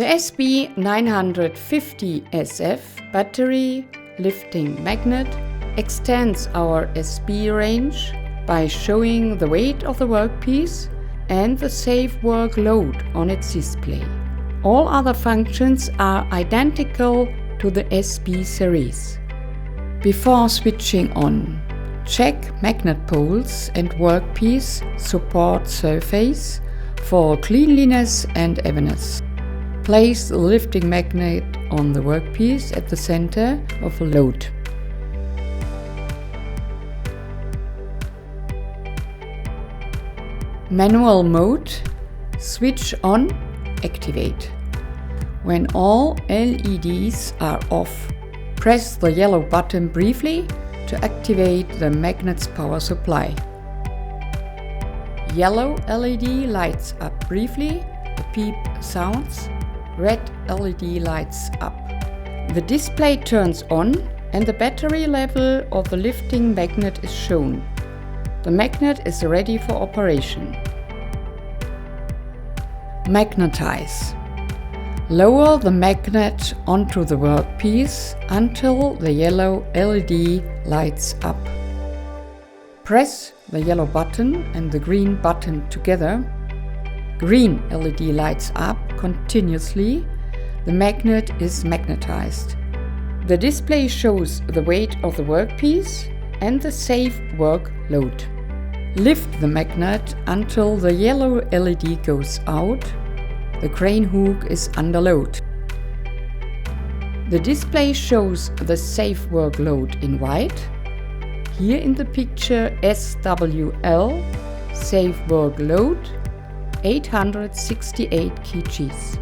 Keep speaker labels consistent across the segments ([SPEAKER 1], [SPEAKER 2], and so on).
[SPEAKER 1] The SB950-SF battery lifting magnet extends our SB range by showing the weight of the workpiece and the safe workload on its display. All other functions are identical to the SB series. Before switching on, check magnet poles and workpiece support surface for cleanliness and evenness. Place the lifting magnet on the workpiece at the center of a load. Manual mode, switch on, activate. When all LEDs are off, press the yellow button briefly to activate the magnet's power supply. Yellow LED lights up briefly, a beep sounds, red LED lights up. The display turns on and the battery level of the lifting magnet is shown. The magnet is ready for operation. Magnetize. Lower the magnet onto the workpiece until the yellow LED lights up. Press the yellow button and the green button together. Green LED lights up continuously. The magnet is magnetized. The display shows the weight of the workpiece and the safe workload. Lift the magnet until the yellow LED goes out. The crane hook is under load. The display shows the safe workload in white. Here in the picture SWL, safe workload, 868 kgs.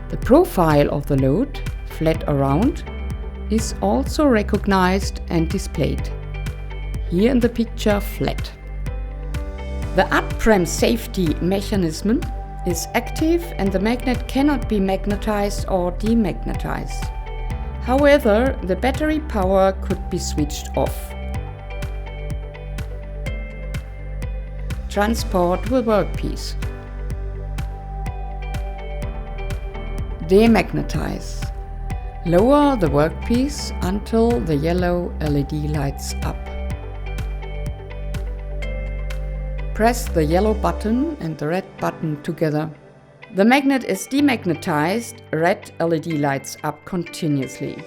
[SPEAKER 1] The profile of the load, flat around, is also recognized and displayed. Here in the picture flat. The 𝗵𝗃 safety mechanism is active and the magnet cannot be magnetized or demagnetized. However, the battery power could be switched off. Transport the workpiece. Demagnetize. Lower the workpiece until the yellow LED lights up. Press the yellow button and the red button together. The magnet is demagnetized, red LED lights up continuously.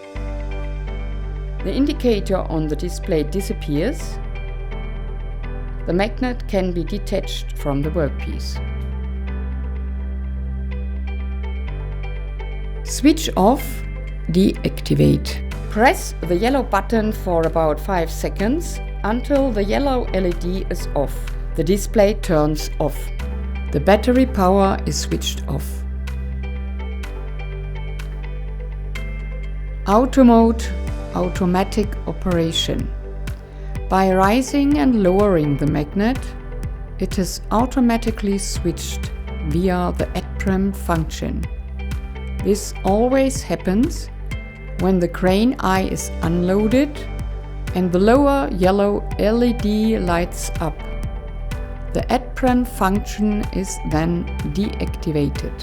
[SPEAKER 1] The indicator on the display disappears. The magnet can be detached from the workpiece. Switch off, deactivate. Press the yellow button for about 5 seconds until the yellow LED is off. The display turns off. The battery power is switched off. Auto mode, automatic operation. By rising and lowering the magnet, it is automatically switched via the 𝗵𝗃 function. This always happens when the crane eye is unloaded and the lower yellow LED lights up. The 𝗵𝗃 function is then deactivated.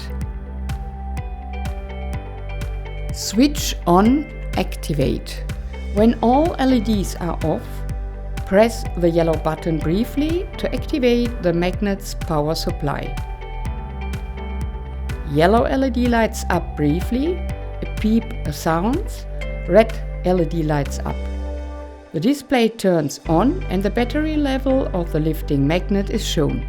[SPEAKER 1] Switch on, activate. When all LEDs are off, press the yellow button briefly to activate the magnet's power supply. Yellow LED lights up briefly, a beep sounds, red LED lights up. The display turns on and the battery level of the lifting magnet is shown.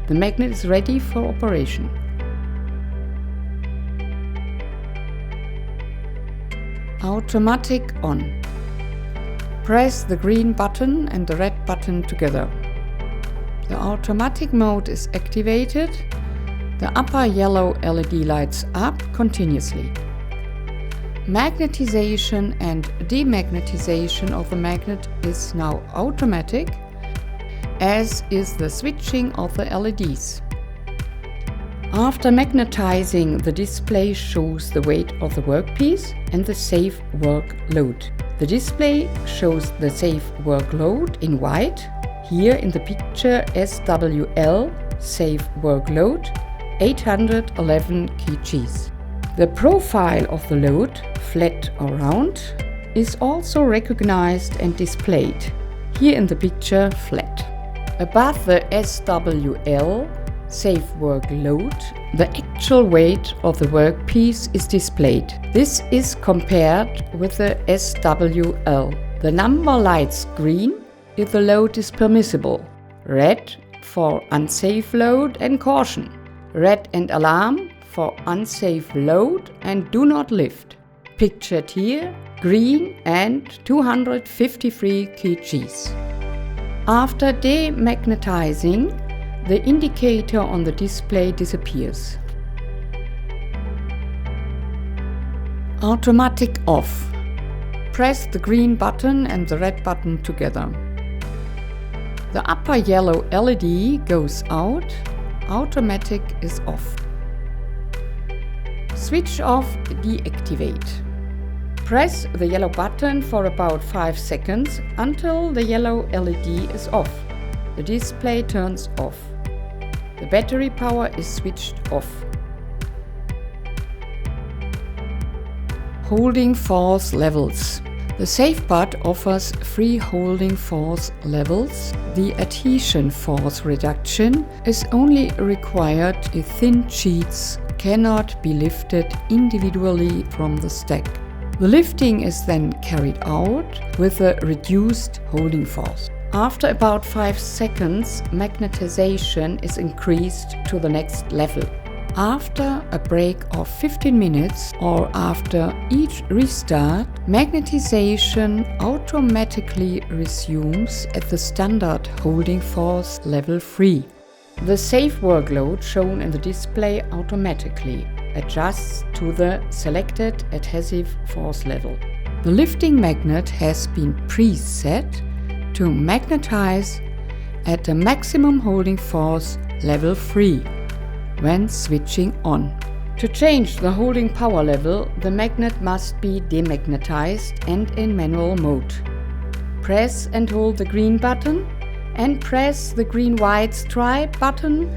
[SPEAKER 1] The magnet is ready for operation. Automatic on. Press the green button and the red button together. The automatic mode is activated. The upper yellow LED lights up continuously. Magnetization and demagnetization of the magnet is now automatic, as is the switching of the LEDs. After magnetizing, the display shows the weight of the workpiece and the safe workload. The display shows the safe workload in white, here in the picture SWL, safe workload 811 kgs. The profile of the load, flat or round, is also recognized and displayed. Here in the picture, flat. Above the SWL, safe workload, the actual weight of the workpiece is displayed. This is compared with the SWL. The number lights green if the load is permissible, red for unsafe load and caution, red and alarm for unsafe load and do not lift. Pictured here, green and 253 kgs. After demagnetizing, the indicator on the display disappears. Automatic off. Press the green button and the red button together. The upper yellow LED goes out, automatic is off. Switch off, deactivate. Press the yellow button for about 5 seconds until the yellow LED is off. The display turns off. The battery power is switched off. Holding force levels. The SafePad offers 3 holding force levels. The adhesion force reduction is only required if thin sheets cannot be lifted individually from the stack. The lifting is then carried out with a reduced holding force. After about 5 seconds, magnetization is increased to the next level. After a break of 15 minutes or after each restart, magnetization automatically resumes at the standard holding force level 3. The safe workload shown in the display automatically adjusts to the selected adhesive force level. The lifting magnet has been preset to magnetize at the maximum holding force level 3 when switching on. To change the holding power level, the magnet must be demagnetized and in manual mode. Press and hold the green button and press the green-white stripe button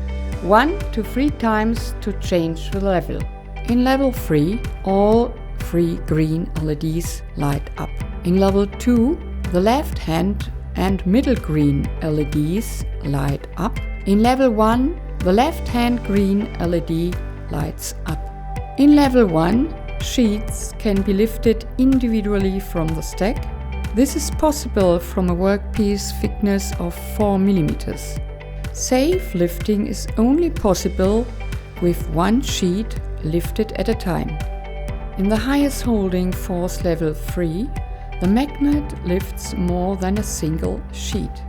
[SPEAKER 1] 1 to 3 times to change the level. In level 3, all 3 green LEDs light up. In level 2, the left hand and middle green LEDs light up. In level 1, the left-hand green LED lights up. In level 1, sheets can be lifted individually from the stack. This is possible from a workpiece thickness of 4 mm. Safe lifting is only possible with 1 sheet lifted at a time. In the highest holding force level 3, the magnet lifts more than a single sheet.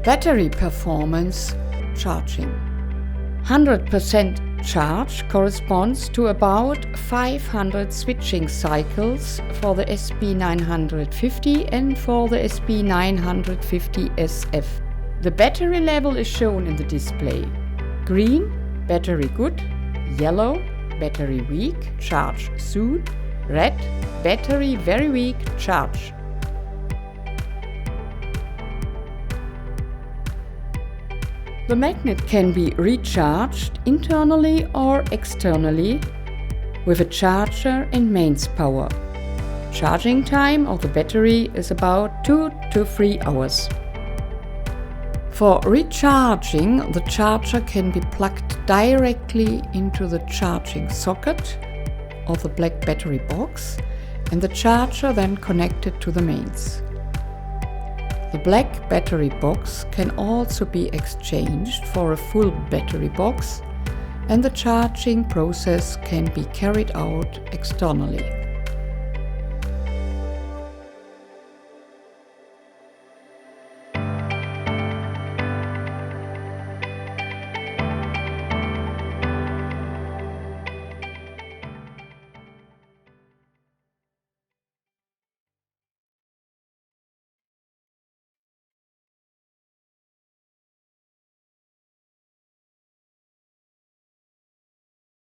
[SPEAKER 1] Battery performance charging. 100% charge corresponds to about 500 switching cycles for the SB950 and for the SB950-SF. The battery level is shown in the display. Green, battery good. Yellow, battery weak, charge soon. Red, battery very weak, charge. The magnet can be recharged internally or externally with a charger and mains power. Charging time of the battery is about 2 to 3 hours. For recharging, the charger can be plugged directly into the charging socket of the black battery box and the charger then connected to the mains. The black battery box can also be exchanged for a full battery box and the charging process can be carried out externally.